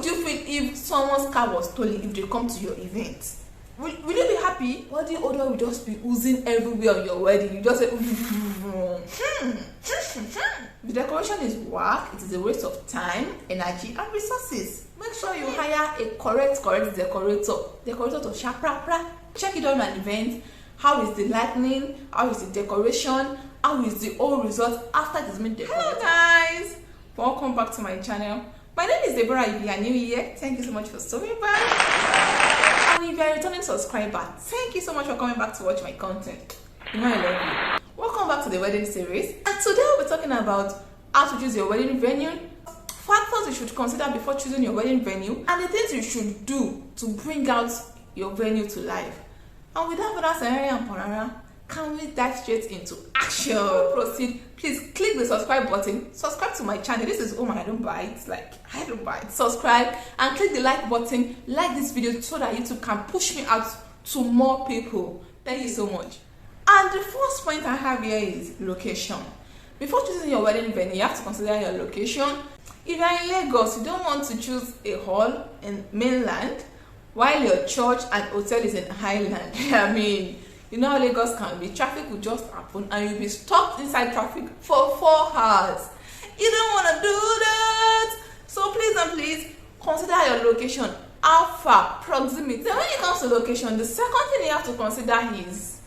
would you feel if someone's car was stolen if they come to your event? Will you be happy? Body odor will just be oozing everywhere on your wedding. You just say, The decoration is work. It is a waste of time, energy, and resources. Make sure you hire a correct decorator to sharp. Check it on an event. How is the lighting? How is the decoration? How is the whole result after it has been decorated? Hello guys, welcome back to my channel. My name is Deborah. If you are new here, thank you so much for stopping by. And if you are a returning subscriber, thank you so much for coming back to watch my content. You know I love you. Welcome back to the wedding series. And today we'll be talking about how to choose your wedding venue, factors you should consider before choosing your wedding venue, and the things you should do to bring out your venue to life. And without further scenario and parara, can we dive straight into action? Proceed. Please click the subscribe button. Subscribe to my channel. This is I don't bite. I don't bite. Subscribe and click the like button. Like this video so that YouTube can push me out to more people. Thank you so much. And the first point I have here is location. Before choosing your wedding venue, you have to consider your location. If you are in Lagos, you don't want to choose a hall in mainland while your church and hotel is in Highland. I mean, you know how Lagos can be. Traffic will just happen and you'll be stuck inside traffic for 4 hours. You don't want to do that. So please and please consider your location. How far? Proximity. Then when it comes to location, the second thing you have to consider is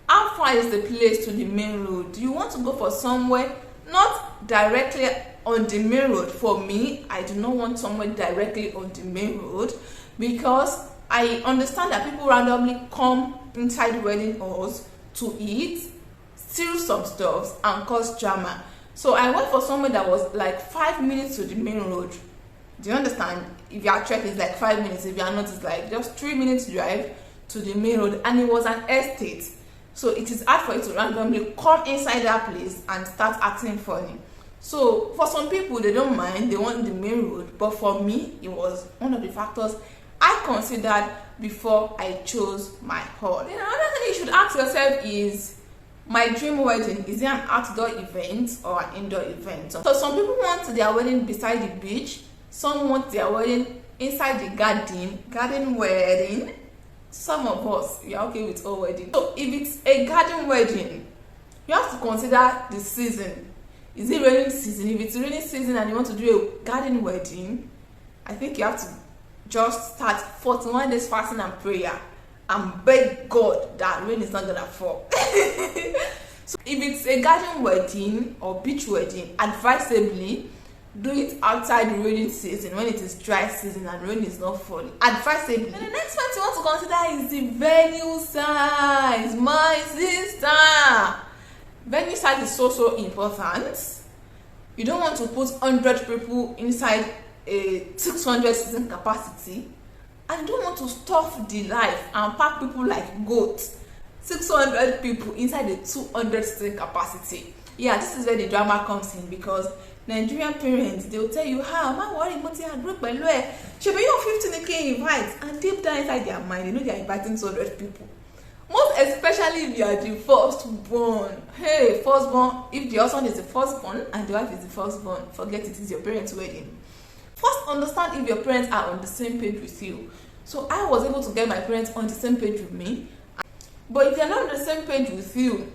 how far is the place to the main road. You want to go for somewhere not directly on the main road. For me, I do not want somewhere directly on the main road because I understand that people randomly come inside wedding halls to eat, steal some stuff, and cause drama. So I went for somewhere that was like 5 minutes to the main road. Do you understand? If you are trek, it's like 5 minutes. If you are not, it's like just 3 minutes drive to the main road, and it was an estate. So it is hard for you to randomly come inside that place and start acting funny. So for some people, they don't mind, they want the main road. But for me, it was one of the factors I considered before I chose my hall. Then another thing you should ask yourself is, my dream wedding, is it an outdoor event or an indoor event? So some people want their wedding beside the beach. Some want their wedding inside the garden wedding. Some of us, we are okay with all weddings. So if it's a garden wedding, you have to consider the season. Is it raining season? If it's raining season and you want to do a garden wedding, I think you have to just start 41 days fasting and prayer and beg God that rain is not gonna fall. So if it's a garden wedding or beach wedding, advisably do it outside the raining season when it is dry season and rain is not falling. Advisably. And the next point you want to consider is the venue size. My sister, venue size is so important. You don't want to put 100 people inside a 600 season capacity, and you don't want to stuff the life and pack people like goats. 600 people inside a 200 season capacity. Yeah, this is where the drama comes in, because Nigerian parents, they will tell you, how ma worry moti agree pẹ̀lú ẹ ṣe be your 15k invite, and deep down inside their mind they know they are inviting 200 people. Most especially if you are the firstborn. Hey, firstborn, if the husband is the firstborn and the wife is the firstborn, forget it is your parents' wedding. First, understand if your parents are on the same page with you. So I was able to get my parents on the same page with me. But if they're not on the same page with you,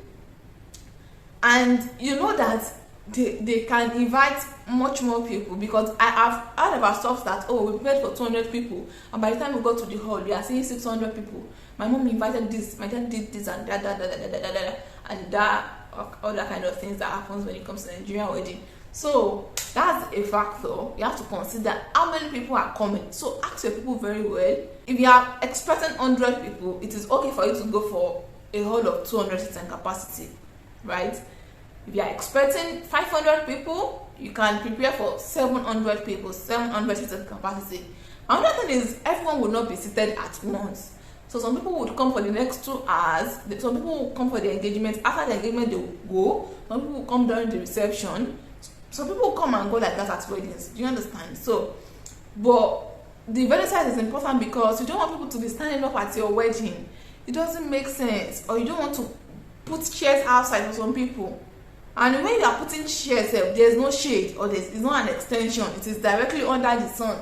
and you know that they can invite much more people, because I have heard about stuff that, oh, we paid for 200 people, and by the time we got to the hall, we are seeing 600 people. My mom invited this, my dad did this, and that, and that, all that kind of things that happens when it comes to Nigerian wedding. So that's a factor. You have to consider how many people are coming. So ask your people very well. If you are expecting 100 people, it is okay for you to go for a hall of 200 seating capacity, right? If you are expecting 500 people, you can prepare for 700 people, 700 seating capacity. Another thing is, everyone will not be seated at once. So some people would come for the next 2 hours. Some people will come for the engagement. After the engagement, they will go. Some people will come during the reception. Some people come and go like that at weddings. Do you understand? So, but the venue size is important because you don't want people to be standing up at your wedding. It doesn't make sense. Or you don't want to put chairs outside for some people. And when you are putting chairs, there's no shade, or it's not an extension. It is directly under the sun.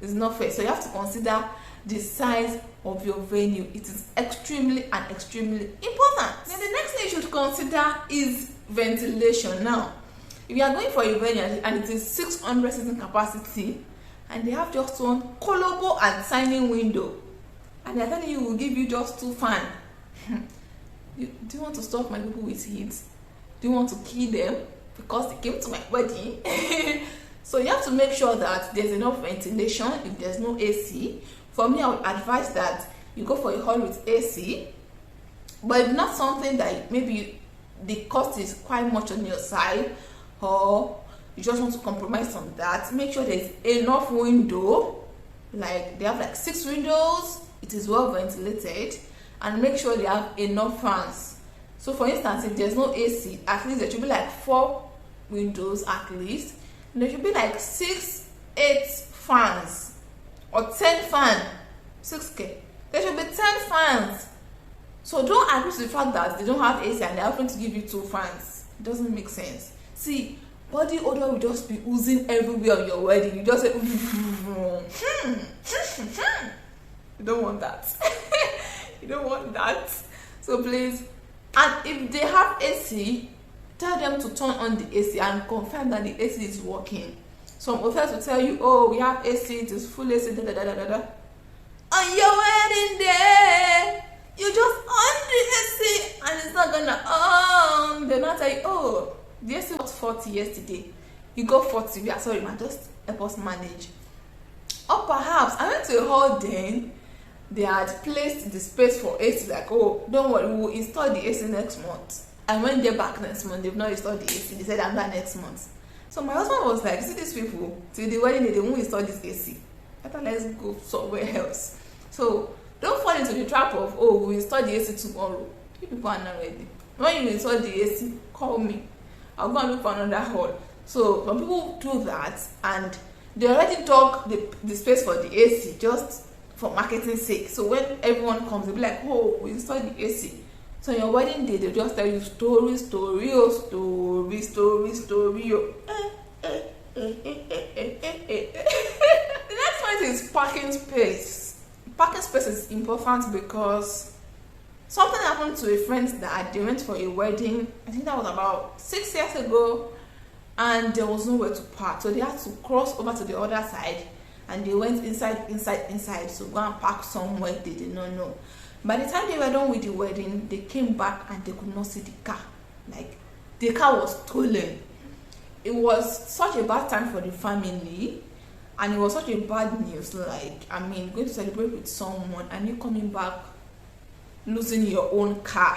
It's not fair. So you have to consider the size of your venue. It is extremely important. Then the next thing you should consider is ventilation. Now, if you are going for a venue and it is 600 seating capacity and they have just one colorful and tiny window and they're telling you will give you just 2 fans, do you want to stop my people with heat? Do you want to kill them because they came to my wedding? So you have to make sure that there's enough ventilation. If there's no AC, for me, I would advise that you go for a hall with AC, but if not something that maybe the cost is quite much on your side, or you just want to compromise on that, make sure there's enough window, like they have like 6 windows, it is well ventilated, and make sure they have enough fans. So for instance, if there's no AC, at least there should be like 4 windows at least. There should be like 6, 8 fans or 10 fans. 6K. There should be 10 fans. So don't agree to the fact that they don't have AC and they're offering to give you 2 fans. It doesn't make sense. See, body odor will just be oozing everywhere on your wedding. You just say, you don't want that. You don't want that. So please, and if they have AC, tell them to turn on the AC and confirm that the AC is working. Some hotels will tell you, oh, we have AC, it is full AC, da da da da da. On your wedding day, you just on the AC and it's not gonna on. They're not like, oh, the AC was 40 yesterday. You got 40. We are sorry, man, just help us manage. Or perhaps I went to a hall then. They had placed the space for AC, like, oh, don't worry, we will install the AC next month. And when they're back next month, they've not installed the AC. They said I'm back next month. So my husband was like, see these people, till the wedding day, they won't install this AC. I thought, let's go somewhere else. So don't fall into the trap of, oh, we install the AC tomorrow. You people are not ready. When you install the AC, call me. I'll go and look for another hall. So some people do that and they already dug the space for the AC just for marketing sake. So when everyone comes, they'll be like, oh, we install the AC. So on your wedding day, they'll just tell you story. Oh. The next point is parking space. Parking space is important because something happened to a friend's dad. They went for a wedding. I think that was about 6 years ago, and there was nowhere to park. So they had to cross over to the other side, and they went inside. So go and park somewhere they did not know. By the time they were done with the wedding, they came back and they could not see the car. Like, the car was stolen. It was such a bad time for the family, and it was such a bad news. Like, I mean, going to celebrate with someone and you coming back losing your own car.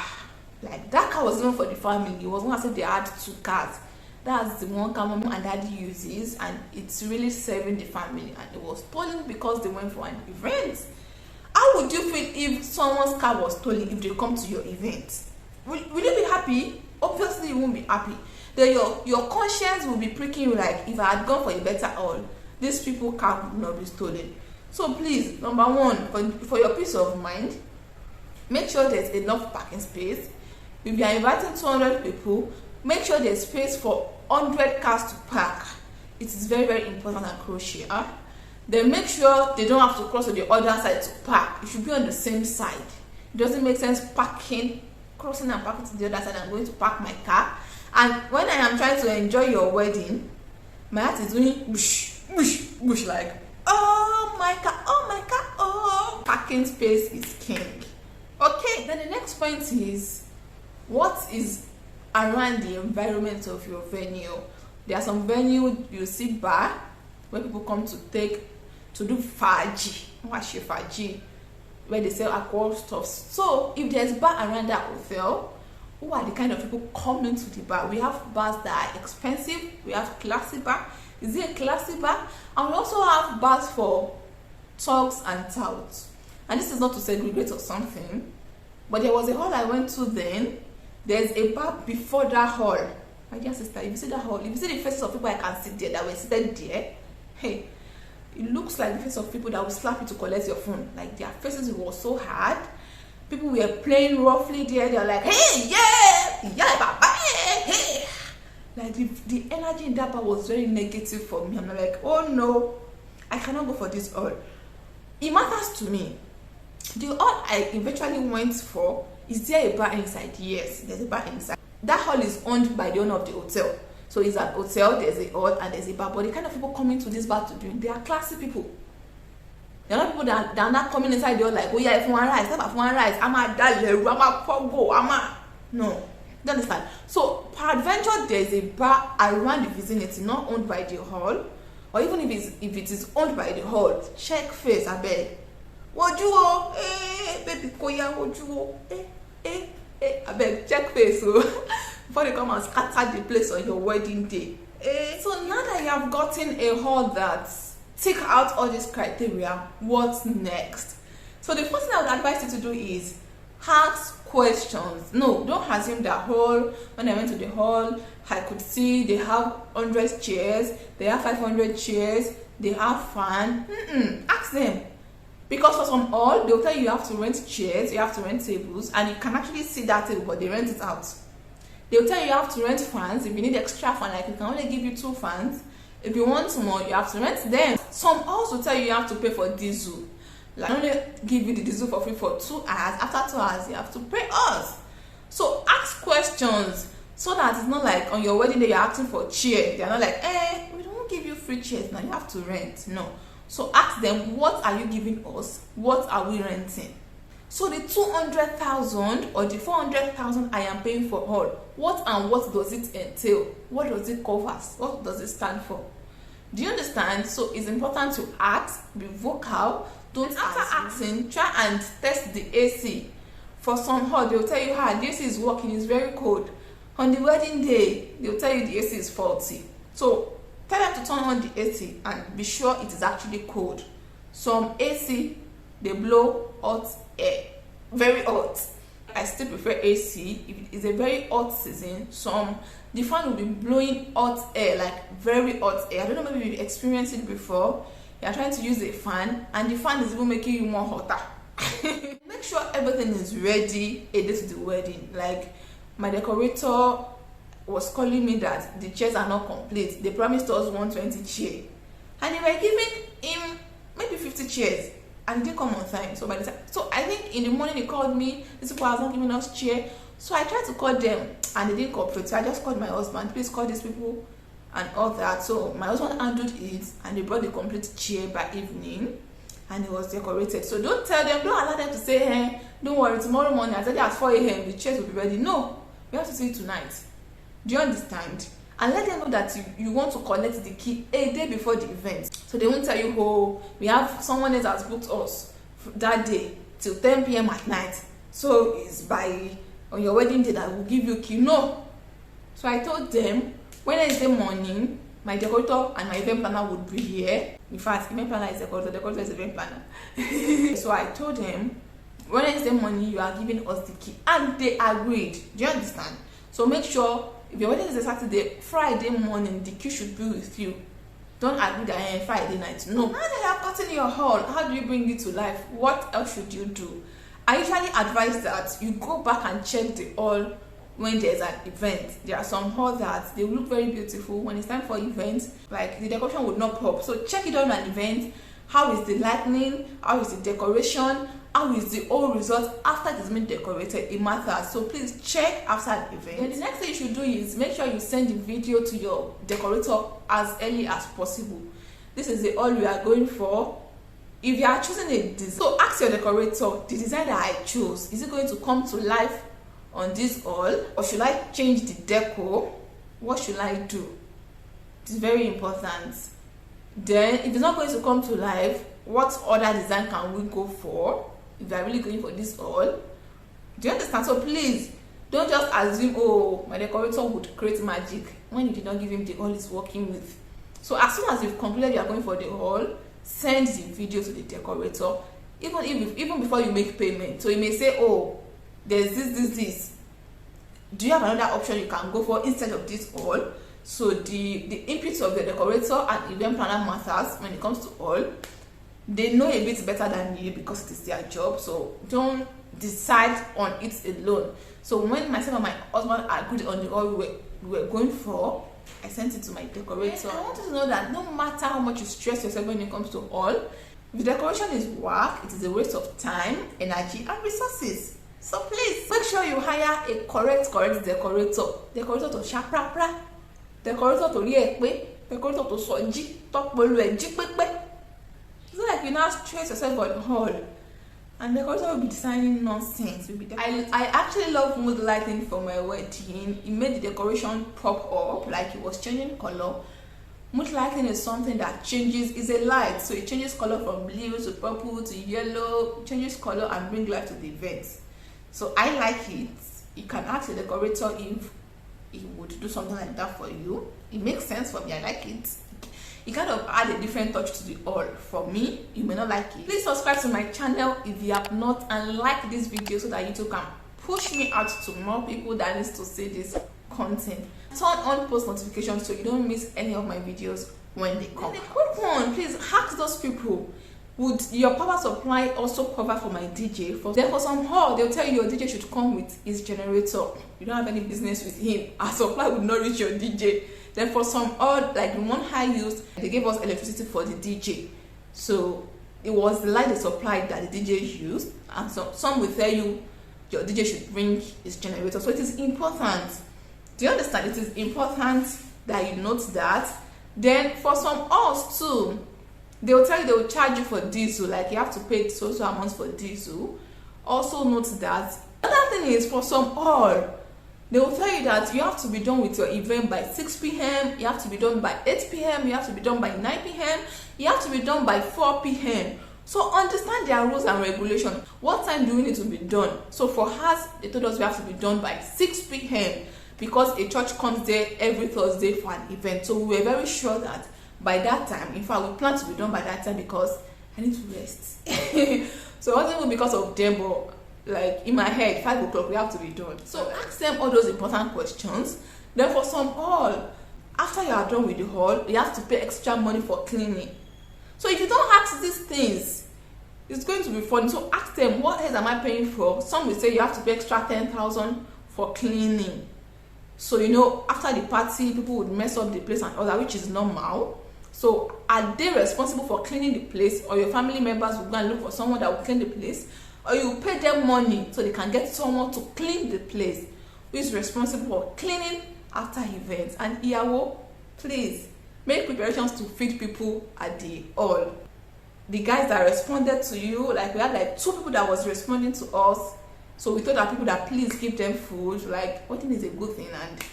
Like, that car was even for the family. It wasn't as if they had 2 cars. That's the one car mom and daddy uses, and it's really serving the family. And it was stolen because they went for an event. How would you feel if someone's car was stolen if they come to your event? Will you be happy? Obviously you won't be happy. Then your conscience will be pricking you like, if I had gone for a better haul, these people's car would not be stolen. So please, number one, for your peace of mind, make sure there's enough parking space. If you are inviting 200 people, make sure there's space for 100 cars to park. It is very important and crucial. Then make sure they don't have to cross to the other side to park. It should be on the same side. It doesn't make sense crossing and parking to the other side. I'm going to park my car, and when I am trying to enjoy your wedding, my heart is doing bush like, oh my car, oh. Parking space is king. Okay, then the next point is, what is around the environment of your venue? There are some venue you see bar where people come to do faji, where they sell alcohol stuff. So if there's bar around that hotel, who are the kind of people coming to the bar? We have bars that are expensive. We have classy bar. Is it a classy bar? And we also have bars for tugs and touts. And this is not to segregate or something, but there was a hall I went to then. There's a bar before that hall. My dear sister, if you see that hall, if you see the faces of people I can sit there that were seated there, hey, it looks like the face of people that will slap you to collect your phone. Like, their faces were so hard. People were playing roughly there. They were like, hey, yeah, papa, hey. Like, the energy in that bar was very negative for me. I'm like, oh no. I cannot go for this hall. It matters to me. The hall I eventually went for, is there a bar inside? Yes, there's a bar inside. That hall is owned by the owner of the hotel. So it's an hotel, there's a hall, and there's a bar. But the kind of people coming to this bar to drink, they are classy people. They're not people that are not coming inside the hall like, oh yeah, if one rice, if one rice, I'm a dollar, I'm a pogo, I'm a... No. You understand? So, peradventure, there's a bar around the vicinity, not owned by the hall. Or even if it is owned by the hall, check face, I beg. Wojuo, baby koya, wojuo, I beg, check face, so before they come and scatter the place on your wedding day. So now that you have gotten a hall that tick out all these criteria, what's next? So the first thing I would advise you to do is ask questions. No, don't assume that hall. When I went to the hall, I could see they have 100 chairs, they have 500 chairs, they have fan. Ask them. Because for some hall, they'll tell you have to rent chairs, you have to rent tables, and you can actually see that table, but they rent it out. They'll tell you have to rent fans. If you need extra fan, like, we can only give you 2 fans. If you want more, you have to rent them. Some halls will tell you have to pay for diesel. Like, only give you the diesel for free for 2 hours. After 2 hours, you have to pay us. So ask questions so that it's not like on your wedding day you're asking for chairs. They're not like, we don't give you free chairs now, you have to rent. No. So ask them, what are you giving us? What are we renting? So the 200,000 or the 400,000 I am paying for all, what does it entail? What does it cover? What does it stand for? Do you understand? So it's important to ask, be vocal. Don't after asking, try and test the AC. For some hall, they'll tell you how the AC is working, it's very cold. On the wedding day, they'll tell you the AC is faulty. So tell them to turn on the AC and be sure it is actually cold. Some AC, they blow hot air, very hot. I still prefer AC. If it is a very hot season, the fan will be blowing hot air, like very hot air. I don't know, maybe you've experienced it before. You're trying to use a fan and the fan is even making you more hotter. Make sure everything is ready a day to the wedding. Like, my decorator was calling me that the chairs are not complete. They promised us 120 chairs and they were giving him maybe 50 chairs and he didn't come on time. So I think in the morning he called me. These people are not giving us chair. So I tried to call them and they didn't cooperate. So I just called my husband, please call these people and all that. So my husband handled it and they brought the complete chair by evening and it was decorated. So don't allow them to say, hey, don't worry, tomorrow morning I said at 4 a.m. the chairs will be ready. No, we have to see it tonight. Do you understand? And let them know that you want to collect the key a day before the event. So they won't tell you, oh, we have someone else has booked us that day till 10 p.m. at night. So it's on your wedding day that will give you key. No. So I told them, Wednesday morning, my decorator and my event planner would be here. In fact, event planner is decorator is event planner. So I told them, Wednesday morning, you are giving us the key. And they agreed. Do you understand? So make sure, if your wedding is a Saturday, Friday morning, the key should be with you. Don't agree that Friday night. No. Now that you have gotten your hall, how do you bring it to life? What else should you do? I usually advise that you go back and check the hall when there's an event. There are some halls that they look very beautiful. When it's time for events, like the decoration would not pop. So check it on an event. How is the lighting? How is the decoration? How is the whole result after it has been decorated? It matters. So please check after the event. Then the next thing you should do is make sure you send the video to your decorator as early as possible. This is the hall we are going for. If you are choosing a design, so ask your decorator, the design that I chose, is it going to come to life on this hall, or should I change the deco? What should I do? It's very important. Then if it's not going to come to life, what other design can we go for if you are really going for this hall? Do you understand? So please don't just assume, oh, my decorator would create magic when you did not give him the hall he's working with. So as soon as you've completed, you are going for the hall, send the video to the decorator, even before you make payment. So you may say, oh, there's this. Do you have another option you can go for instead of this hall? So the input of the decorator and event planner matters when it comes to hall. They know a bit better than you because it is their job. So don't decide on it alone. So when myself and my husband agreed on the hall we were going for, I sent it to my decorator. I want you to know that no matter how much you stress yourself when it comes to haul, if the decoration is work, it is a waste of time, energy and resources. So please make sure you hire a correct decorator to sharp, decorator to rí decorator to soji, talk pepe. It's not like you now stress yourself on haul and decorator will be designing nonsense. I actually love mood lighting for my wedding. It made the decoration pop up like it was changing color. Mood lighting is something that changes, is a light, so it changes color from blue to purple to yellow, changes color and bring life to the event. So I like it. You can ask the decorator if he would do something like that for you. It makes sense for me. I like it. It kind of add a different touch to the haul. For me, you may not like it. Please subscribe to my channel if you have not, and like this video so that YouTube can push me out to more people that needs to see this content. Turn on post notifications so you don't miss any of my videos when they come. And a quick one, please ask those people, would your power supply also cover for my DJ? Then for some haul, they'll tell you your DJ should come with his generator. You don't have any business with him. Our supply would not reach your DJ. Then for some haul, like the one I used, they gave us electricity for the DJ. So it was the light they supplied that the DJ used. And so some will tell you your DJ should bring his generator. So it is important. Do you understand? It is important that you note that. Then for some hauls too, they will tell you they will charge you for diesel, like you have to pay so amounts for diesel. Also note that. Another thing is, for some haul, they will tell you that you have to be done with your event by 6 p.m, you have to be done by 8 p.m, you have to be done by 9 p.m, you have to be done by 4 p.m. So understand their rules and regulations. What time do we need to be done? So for us, they told us we have to be done by 6 p.m. because a church comes there every Thursday for an event. So we were very sure that by that time, in fact, we plan to be done by that time because I need to rest. So it wasn't even because of Deborah. Like in my head, 5 o'clock we have to be done. So ask them all those important questions. Then for some haul, after you are done with the haul, you have to pay extra money for cleaning. So if you don't ask these things, it's going to be fun. So ask them, what else am I paying for? Some will say you have to pay extra 10,000 for cleaning. So you know, after the party, people would mess up the place and all that, which is normal. So are they responsible for cleaning the place, or your family members will go and look for someone that will clean the place, or you pay them money so they can get someone to clean the place who is responsible for cleaning after events? And Iyawo, please make preparations to feed people at the hall. The guys that responded to you, like we had like 2 people that was responding to us, so we told our people that please give them food. Like, wedding is a good thing and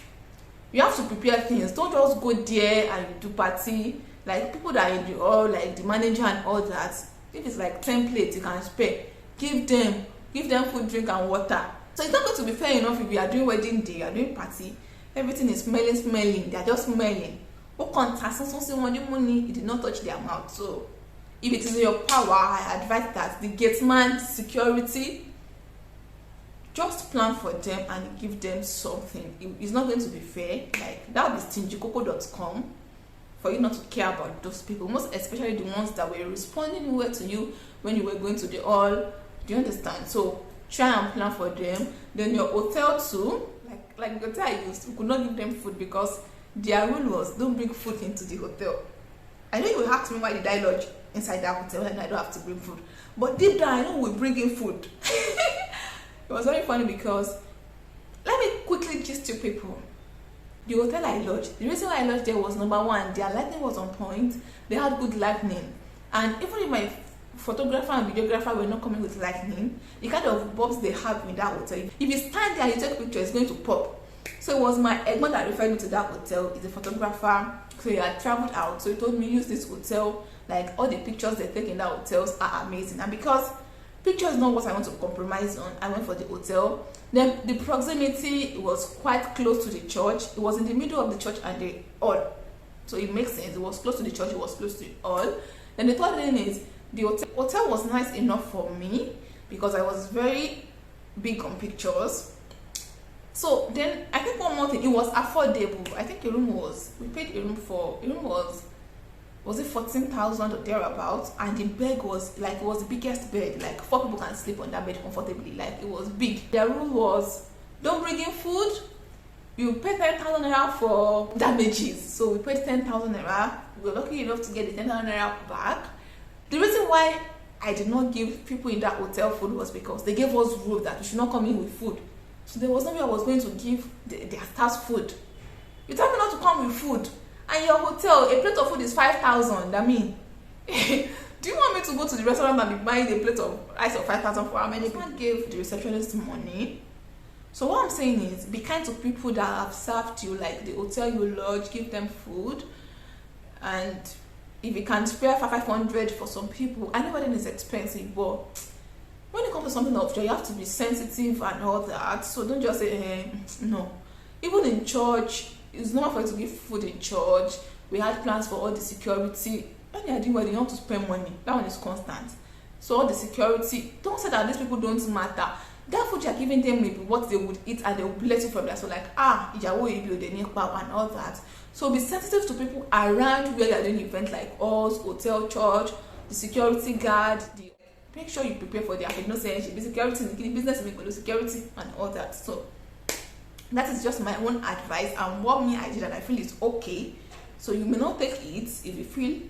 you have to prepare things. Don't just go there and do party. Like people that are in the hall, like the manager and all that, if it's like 10 plates you can spare, give them food, drink and water. So it's not going to be fair enough if you are doing wedding day, you are doing party, everything is smelling, they are just smelling. It did not touch their mouth. So if it is in your power, I advise that the gate man, security, just plan for them and give them something. It's not going to be fair. Like that would be stingycoco.com for you not to care about those people, most especially the ones that were responding well to you when you were going to the hall. Do you understand? So try and plan for them. Then your hotel too, like the hotel I used, we could not give them food because their rule was don't bring food into the hotel. I know you will ask me why did I lodge inside that hotel and I don't have to bring food, but deep down I know we'll bring in food. It was very funny because, let me quickly gist you people. The hotel I lodged, the reason why I lodged there was, number one, their lighting was on point. They had good lighting, and even if my photographer and videographer were not coming with lighting, the kind of bulbs they have in that hotel, if you stand there and you take pictures, it's going to pop. So it was my Egmont that referred me to that hotel. He's a photographer, so he had traveled out, so he told me use this hotel. Like all the pictures they take in that hotels are amazing, and because picture is not what I want to compromise on, I went for the hotel. Then the proximity was quite close to the church. It was in the middle of the church and the hall, so it makes sense. It was close to the church, it was close to the hall. Then the third thing is the hotel was nice enough for me because I was very big on pictures. So then I think one more thing, it was affordable. I think we paid a room was it 14,000 or thereabouts, and the bed was like, it was the biggest bed, like 4 people can sleep on that bed comfortably. Like it was big. Their rule was don't bring in food, You pay 10,000 naira for damages. So we paid 10,000 naira. We were lucky enough to get the 10,000 naira back. The reason why I did not give people in that hotel food was because they gave us rule that we should not come in with food. So there was no way I was going to give their staff food. You tell me not to come with food, and your hotel, a plate of food is 5,000. I mean, do you want me to go to the restaurant and be buying a plate of rice of 5,000 for how many people? I gave the receptionist money. So what I'm saying is, be kind to people that have served you, like the hotel you lodge, give them food. And if you can spare 500 for some people, I know wedding is expensive, but when it comes to something of joy, you have to be sensitive and all that. So don't just say, no. Even in church, it's normal for you to give food in church. We had plans for all the security. When you are doing wedding, you have to spend money. That one is constant. So all the security, don't say that these people don't matter. That food you are giving them maybe what they would eat, and they will bless you from that. So like, and all that. So be sensitive to people around where you are doing events like us, hotel, church, the security guard. Make sure you prepare for their no say she be security in the business, make security and all that. So that is just my own advice and what me I did, and I feel it's okay. So you may not take it if you feel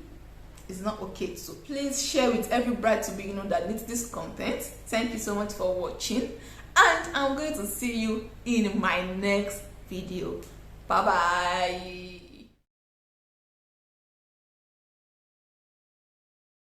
it's not okay. So please share with every bride to be that needs this content. Thank you so much for watching, and I'm going to see you in my next video. Bye bye.